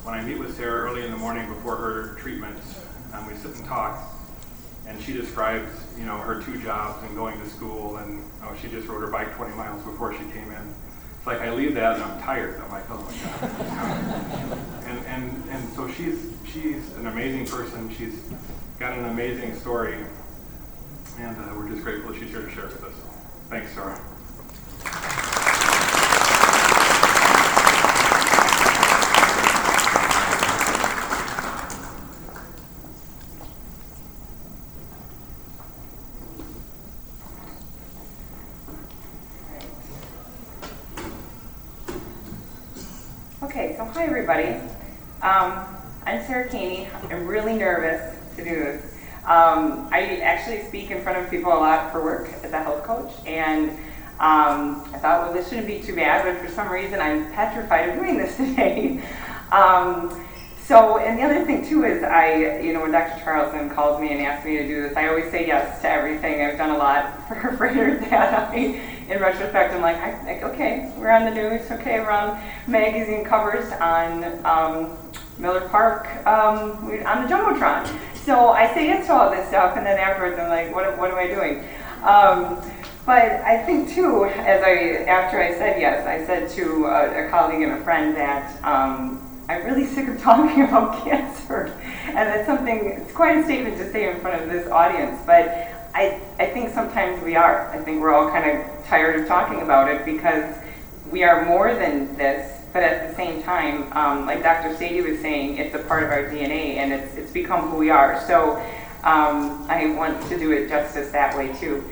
when I meet with Sarah early in the morning before her treatments, we sit and talk, and she describes, her 2 jobs and going to school, and she just rode her bike 20 miles before she came in. It's like I leave that and I'm tired. I'm like, oh my God. and so she's an amazing person. She's got an amazing story, and we're just grateful that she's here to share with us. So, thanks, Sarah. Okay, so hi everybody. I'm Sarah Caney. I'm really nervous to do this. I actually speak in front of people a lot for work as a health coach, and I thought, well, this shouldn't be too bad, but for some reason I'm petrified of doing this today. And the other thing too is when Dr. Charlson calls me and asks me to do this, I always say yes to everything. I've done a lot for her that in retrospect, I'm like, okay, we're on the news, okay, we're on magazine covers on Miller Park, on the Jumbotron. So I say yes to all this stuff, and then afterwards I'm like, what am I doing? But I think too, after I said yes, I said to a colleague and a friend that I'm really sick of talking about cancer. And that's it's quite a statement to say in front of this audience, but I think sometimes we are. I think we're all kind of tired of talking about it because we are more than this, but at the same time, like Dr. Sadie was saying, it's a part of our DNA and it's become who we are. So I want to do it justice that way too.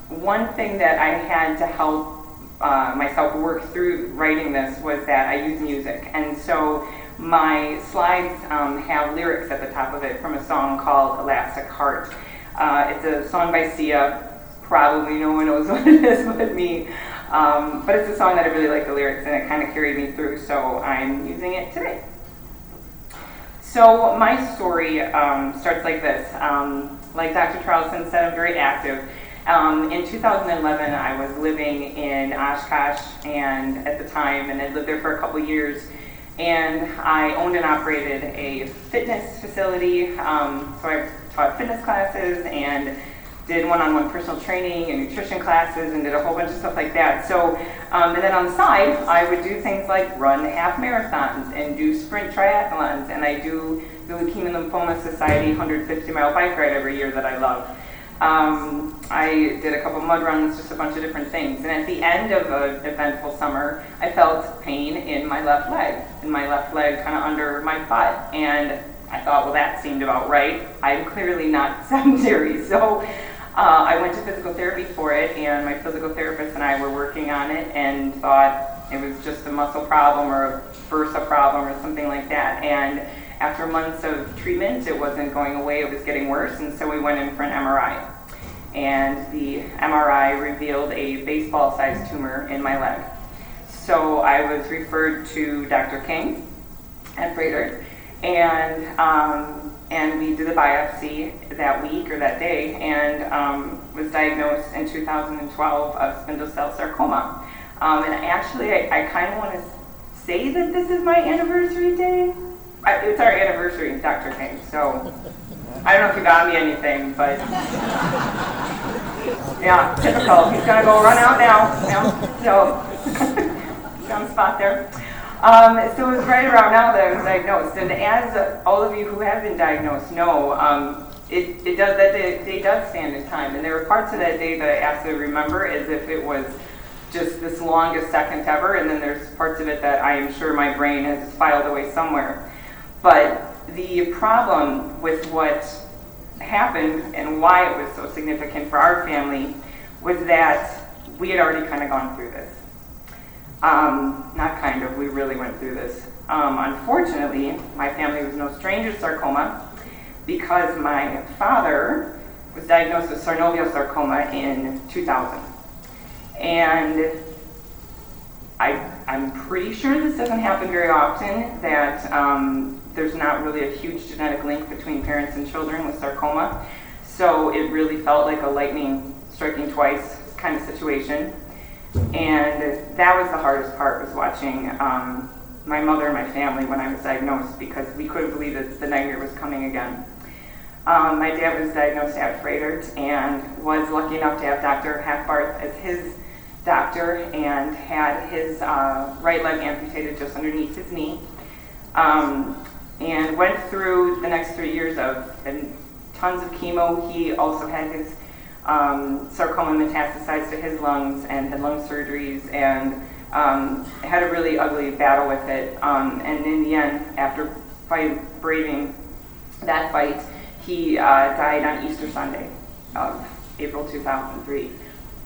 One thing that I had to help myself work through writing this was that I use music. And so my slides have lyrics at the top of it from a song called Elastic Heart. It's a song by Sia. Probably no one knows what it is but me. But it's a song that I really like the lyrics, and it kind of carried me through, so I'm using it today. So my story starts like this. Like Dr. Charlson said, I'm very active. In 2011, I was living in Oshkosh, and at the time, and I lived there for a couple years, and I owned and operated a fitness facility. So I taught fitness classes and did one-on-one personal training and nutrition classes and did a whole bunch of stuff like that. So, and then on the side, I would do things like run half marathons and do sprint triathlons, and I do the Leukemia and Lymphoma Society 150-mile bike ride every year that I love. I did a couple mud runs, just a bunch of different things. And at the end of an eventful summer, I felt pain in my left leg kind of under my butt. And I thought, well, that seemed about right. I'm clearly not sedentary. So I went to physical therapy for it, and my physical therapist and I were working on it and thought it was just a muscle problem or a bursa problem or something like that. And after months of treatment, it wasn't going away, it was getting worse, and so we went in for an MRI. And the MRI revealed a baseball-sized tumor in my leg. So I was referred to Dr. King at Freighter, and we did a biopsy that week or that day, and was diagnosed in 2012 of spindle cell sarcoma. And actually, I kind of want to say that this is my anniversary day. It's our anniversary, Dr. King, so I don't know if you got me anything, but yeah, typical. He's going to go run out now. So, he's on the spot there. So it was right around now that I was diagnosed, and as all of you who have been diagnosed know, it does, that day does stand in time, and there were parts of that day that I absolutely remember as if it was just this longest second ever, and then there's parts of it that I am sure my brain has filed away somewhere. But the problem with what happened and why it was so significant for our family was that we had already kind of gone through this. Not kind of, we really went through this. Unfortunately, my family was no stranger to sarcoma because my father was diagnosed with synovial sarcoma in 2000. And I'm pretty sure this doesn't happen very often, that there's not really a huge genetic link between parents and children with sarcoma. So it really felt like a lightning striking twice kind of situation. And that was the hardest part, was watching my mother and my family when I was diagnosed, because we couldn't believe that the nightmare was coming again. My dad was diagnosed to have Froedtert and was lucky enough to have Dr. Hackbarth as his doctor, and had his right leg amputated just underneath his knee, and went through the next 3 years of tons of chemo. He also had his sarcoma metastasized to his lungs and had lung surgeries, and had a really ugly battle with it. And in the end, after braving that fight, he died on Easter Sunday of April 2003,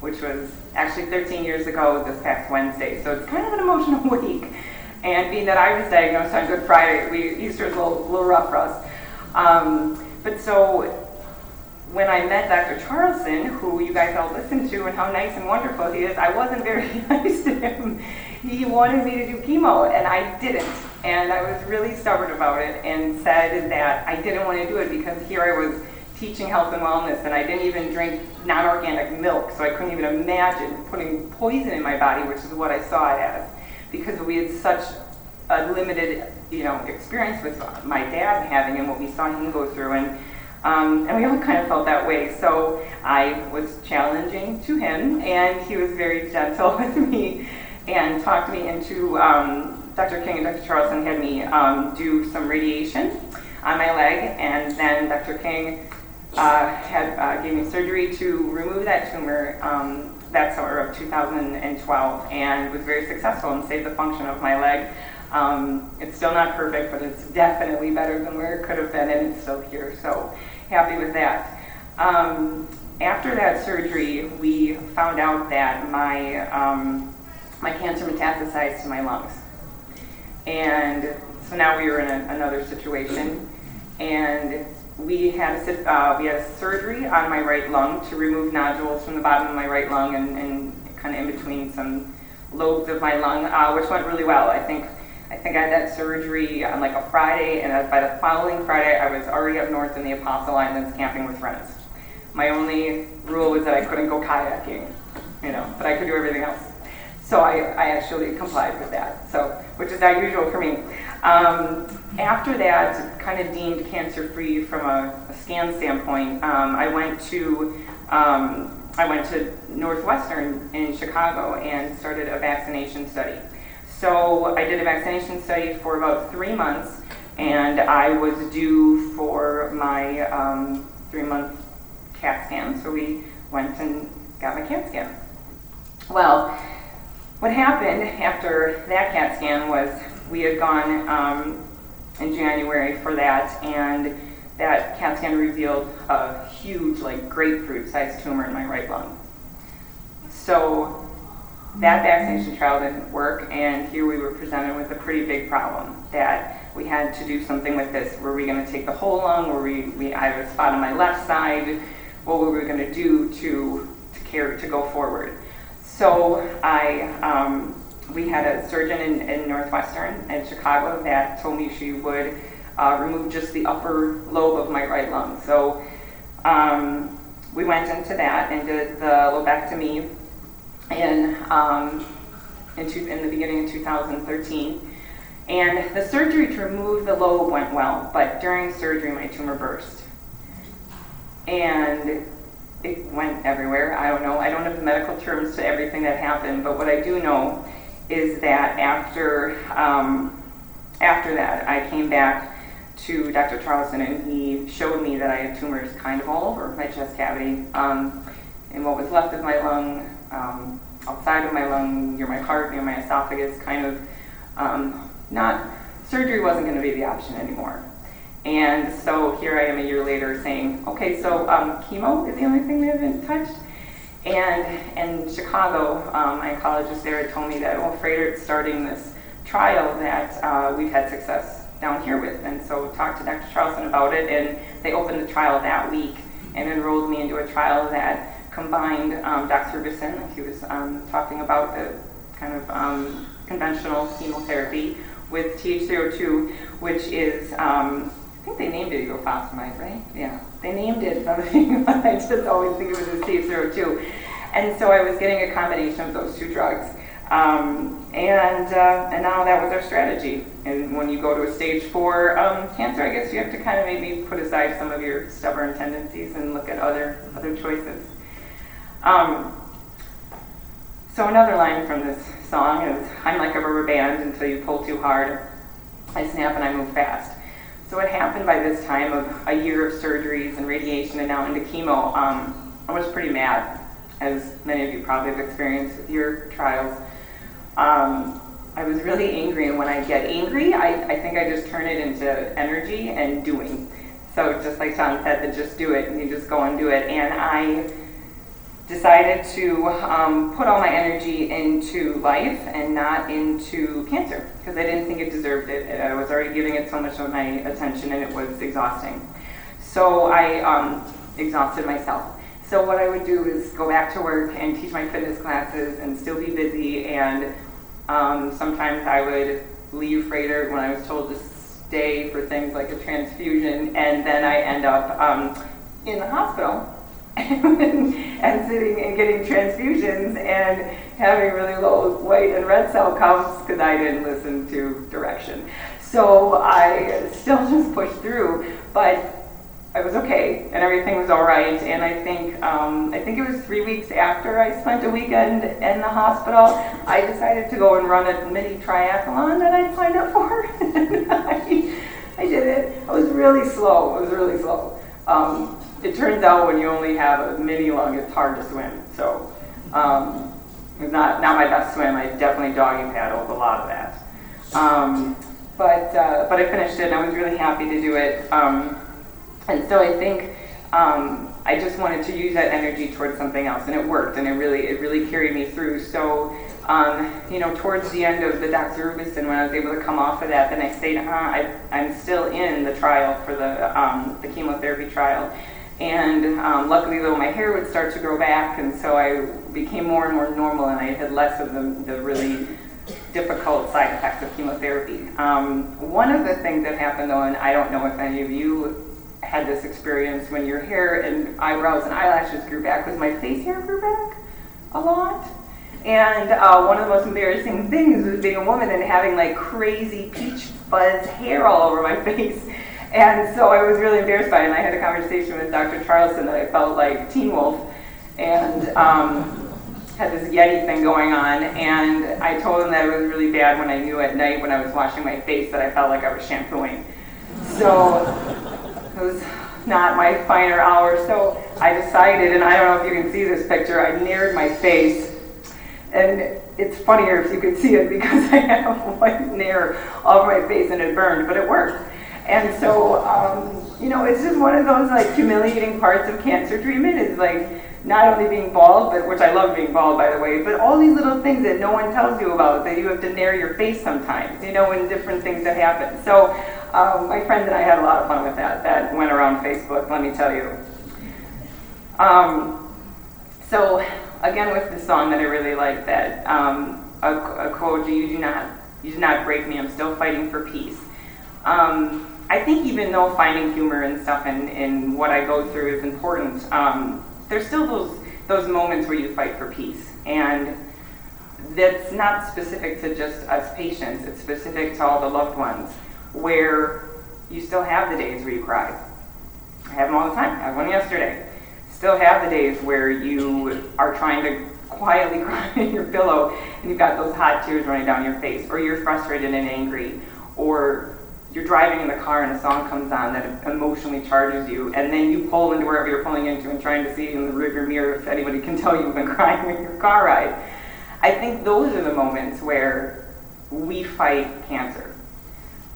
which was actually 13 years ago this past Wednesday. So it's kind of an emotional week. And being that I was diagnosed on Good Friday, Easter's a little rough for us. But so when I met Dr. Charlson, who you guys all listened to and how nice and wonderful he is, I wasn't very nice to him. He wanted me to do chemo, and I didn't. And I was really stubborn about it and said that I didn't want to do it because here I was teaching health and wellness, and I didn't even drink non-organic milk, so I couldn't even imagine putting poison in my body, which is what I saw it as, because we had such a limited, experience with my dad having and what we saw him go through, and we all kind of felt that way. So I was challenging to him, and he was very gentle with me and talked me into, Dr. King and Dr. Charlson had me do some radiation on my leg, and then Dr. King gave me surgery to remove that tumor that summer of 2012, and was very successful and saved the function of my leg. It's still not perfect, but it's definitely better than where it could have been, and it's still here, so happy with that. After that surgery, we found out that my cancer metastasized to my lungs. And so now we were in another situation, and we had a surgery on my right lung to remove nodules from the bottom of my right lung and kind of in between some lobes of my lung, which went really well. I think I had that surgery on like a Friday, and by the following Friday, I was already up north in the Apostle Islands camping with friends. My only rule was that I couldn't go kayaking, but I could do everything else. So I actually complied with that, which is not usual for me. After that, kind of deemed cancer-free from a scan standpoint, I went to Northwestern in Chicago and started a vaccination study. So I did a vaccination study for about 3 months, and I was due for my 3-month CAT scan. So we went and got my CAT scan. Well, what happened after that CAT scan was we had gone in January for that, and that CAT scan revealed a huge, like grapefruit-sized tumor in my right lung. So that vaccination trial didn't work, and here we were presented with a pretty big problem that we had to do something with this. Were we going to take the whole lung? I had a spot on my left side. What were we going to do to go forward? So we had a surgeon in Northwestern in Chicago that told me she would remove just the upper lobe of my right lung. So we went into that and did the lobectomy in the beginning of 2013. And the surgery to remove the lobe went well, but during surgery my tumor burst. And it went everywhere. I don't know. I don't have the medical terms to everything that happened, but what I do know is that after that, I came back to Dr. Charlson, and he showed me that I had tumors kind of all over my chest cavity, and what was left of my lung, outside of my lung, near my heart, near my esophagus, kind of surgery wasn't going to be the option anymore. And so here I am a year later saying, okay, so chemo is the only thing that hasn't touched. And in Chicago, my oncologist there told me that, Froedtert's starting this trial that we've had success down here with. And so talked to Dr. Charlson about it, and they opened the trial that week and enrolled me into a trial that combined doxorubicin, like he was talking about, the kind of conventional chemotherapy, with TH02, which is, I think they named it euphosphamide, right? Yeah, they named it something, but I just always think of it as TH02. And so I was getting a combination of those two drugs. And now that was our strategy. And when you go to a stage 4 cancer, I guess you have to kind of maybe put aside some of your stubborn tendencies and look at other choices. So another line from this song is, I'm like a rubber band until you pull too hard. I snap and I move fast. So what happened by this time of a year of surgeries and radiation and now into chemo, I was pretty mad, as many of you probably have experienced with your trials. I was really angry, and when I get angry, I think I just turn it into energy and doing. So just like John said, to just do it, and you just go and do it. And I decided to put all my energy into life and not into cancer, because I didn't think it deserved it. I was already giving it so much of my attention, and it was exhausting. So I exhausted myself. So what I would do is go back to work and teach my fitness classes and still be busy, and sometimes I would leave Freighter when I was told to stay for things like a transfusion, and then I end up in the hospital and sitting and getting transfusions and having really low white and red cell counts because I didn't listen to direction. So I still just pushed through, but I was okay and everything was all right. And I think it was 3 weeks after I spent a weekend in the hospital, I decided to go and run a mini triathlon that I'd signed up for. I did it. I was really slow. It turns out when you only have a mini lung, it's hard to swim. So it's not my best swim. I definitely doggy paddled a lot of that. But I finished it and I was really happy to do it. And so I think I just wanted to use that energy towards something else, and it worked, and it really carried me through. So, towards the end of the doxorubicin, when I was able to come off of that, then I stayed. I'm still in the trial for the chemotherapy trial, and luckily, though, my hair would start to grow back, and so I became more and more normal, and I had less of the really difficult side effects of chemotherapy. One of the things that happened, though, and I don't know if any of you had this experience when your hair and eyebrows and eyelashes grew back, was my face hair grew back a lot. And one of the most embarrassing things was being a woman and having like crazy peach fuzz hair all over my face. And so I was really embarrassed by it, and I had a conversation with Dr. Charleston that I felt like Teen Wolf, and had this Yeti thing going on, and I told him that it was really bad when I knew at night when I was washing my face that I felt like I was shampooing. So it was not my finer hour, so I decided, and I don't know if you can see this picture, I narrowed my face, and it's funnier if you could see it because I have white nair all over my face and it burned, but it worked. And so, it's just one of those like humiliating parts of cancer treatment is like not only being bald, but which I love being bald, by the way, but all these little things that no one tells you about, that you have to narrow your face sometimes, and different things that happen. So my friend and I had a lot of fun with that. That went around Facebook, let me tell you. So again, with the song that I really like, that a quote, you do not break me, I'm still fighting for peace. I think even though finding humor and stuff in what I go through is important, there's still those moments where you fight for peace. And that's not specific to just us patients, it's specific to all the loved ones, where you still have the days where you cry. I have them all the time. I had one yesterday. Still have the days where you are trying to quietly cry in your pillow and you've got those hot tears running down your face, or you're frustrated and angry, or you're driving in the car and a song comes on that emotionally charges you, and then you pull into wherever you're pulling into and trying to see in the rearview mirror if anybody can tell you've been crying in your car ride. I think those are the moments where we fight cancer.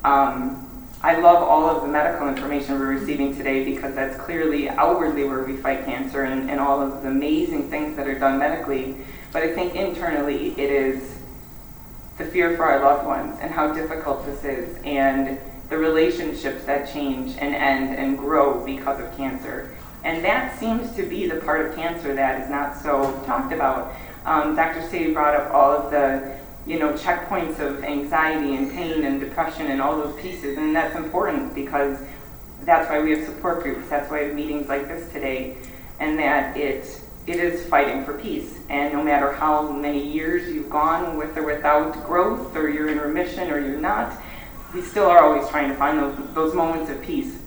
I love all of the medical information we're receiving today because that's clearly outwardly where we fight cancer and all of the amazing things that are done medically. But I think internally it is the fear for our loved ones and how difficult this is, and the relationships that change and end and grow because of cancer. And that seems to be the part of cancer that is not so talked about. Dr. Sadie brought up all of the checkpoints of anxiety and pain and depression and all those pieces, and that's important because that's why we have support groups, that's why we have meetings like this today, and that it it is fighting for peace. And no matter how many years you've gone with or without growth, or you're in remission or you're not, we still are always trying to find those moments of peace.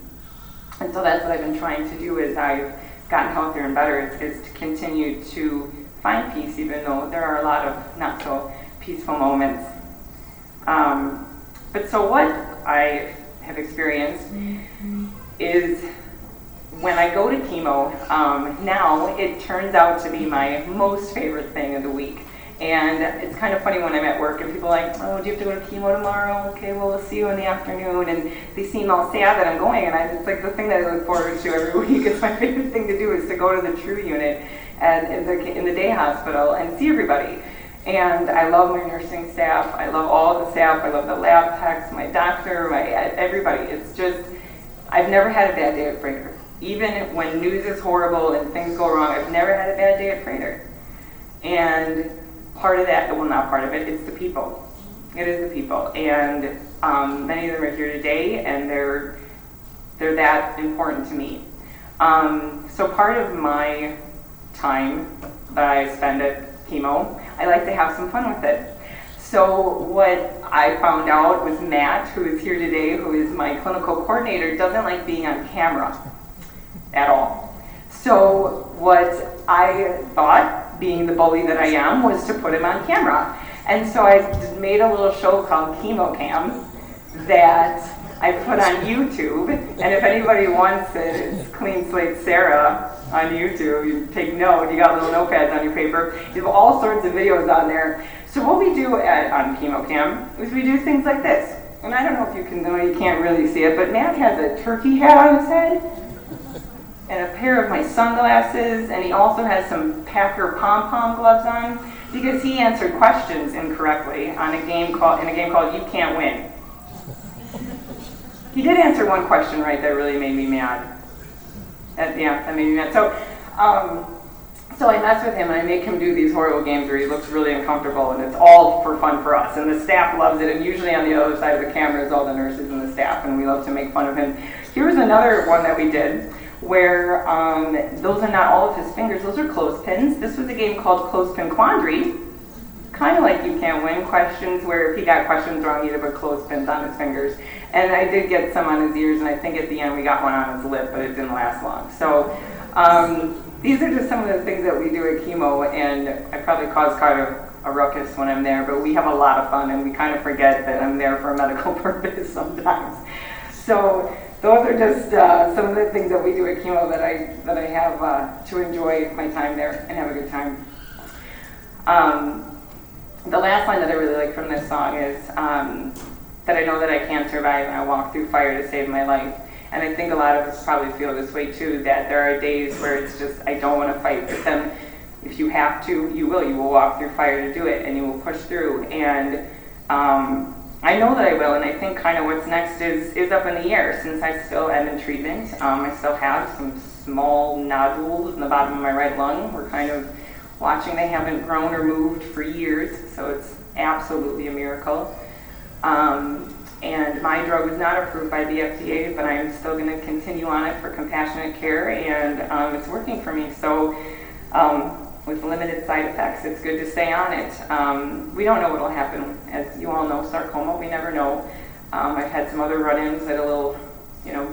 And so that's what I've been trying to do as I've gotten healthier and better, is to continue to find peace, even though there are a lot of not so peaceful moments. But so what I have experienced is when I go to chemo, now it turns out to be my most favorite thing of the week. And it's kind of funny when I'm at work and people are like, oh, do you have to go to chemo tomorrow? Okay, well, we'll see you in the afternoon. And they seem all sad that I'm going. And it's like the thing that I look forward to every week. It's my favorite thing to do, is to go to the True Unit and in the day hospital and see everybody. And I love my nursing staff. I love all of the staff. I love the lab techs, my doctor, everybody. It's just, I've never had a bad day at Freighter. Even when news is horrible and things go wrong, I've never had a bad day at Freighter. And part of that, well, not part of it, it's the people. It is the people. And many of them are here today, and they're that important to me. So part of my time that I spend at chemo, I like to have some fun with it. So what I found out was Matt, who is here today, who is my clinical coordinator, doesn't like being on camera at all. So what I thought, being the bully that I am, was to put him on camera. And so I made a little show called Chemo Cam that I put on YouTube. And if anybody wants it, it's Clean Slate Sarah on YouTube. You take note, you got little notepads on your paper. You have all sorts of videos on there. So what we do on Chemo Cam is we do things like this. And I don't know if you can know, you can't really see it, but Matt has a turkey hat on his head and a pair of my sunglasses, and he also has some Packer pom-pom gloves on because he answered questions incorrectly in a game called You Can't Win. He did answer one question right that really made me mad. That made me mad. So I mess with him and I make him do these horrible games where he looks really uncomfortable, and it's all for fun for us. And the staff loves it, and usually on the other side of the camera is all the nurses and the staff, and we love to make fun of him. Here's another one that we did where those are not all of his fingers, those are clothespins. This was a game called Clothespin Quandary, kind of like You Can't Win questions, where if he got questions wrong, he'd have put clothespins on his fingers. And I did get some on his ears, and I think at the end we got one on his lip, but it didn't last long. So these are just some of the things that we do at chemo, and I probably cause quite a ruckus when I'm there, but we have a lot of fun, and we kind of forget that I'm there for a medical purpose sometimes. So those are just some of the things that we do at chemo that I have to enjoy my time there and have a good time. The last line that I really like from this song is that I know that I can survive and I walk through fire to save my life. And I think a lot of us probably feel this way too, that there are days where it's just, I don't want to fight. But then if you have to, you will walk through fire to do it, and you will push through. And I know that I will, and I think kind of what's next is up in the air, since I still am in treatment. I still have some small nodules in the bottom of my right lung. We're kind of watching. They haven't grown or moved for years, so it's absolutely a miracle. And my drug was not approved by the FDA, but I'm still going to continue on it for compassionate care, and it's working for me. So with limited side effects, it's good to stay on it. We don't know what will happen. As you all know, sarcoma, we never know. I've had some other run-ins at a little,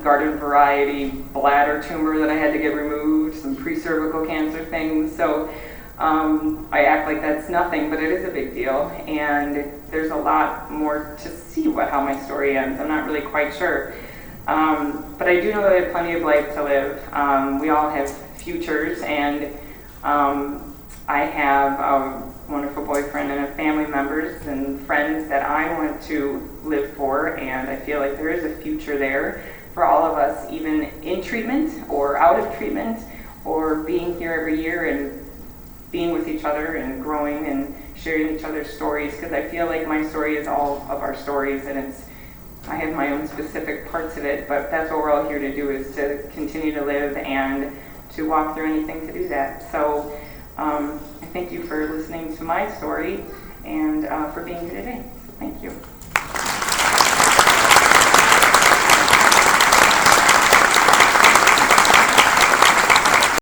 garden variety bladder tumor that I had to get removed, some pre-cervical cancer things. So I act like that's nothing, but it is a big deal, and there's a lot more to see how my story ends. I'm not really quite sure. But I do know that I have plenty of life to live. We all have futures, and I have a wonderful boyfriend and family members and friends that I want to live for, and I feel like there is a future there for all of us, even in treatment or out of treatment, or being here every year and being with each other and growing and sharing each other's stories, because I feel like my story is all of our stories, and I have my own specific parts of it, but that's what we're all here to do, is to continue to live and to walk through anything to do that. So I thank you for listening to my story and for being here today. So thank you.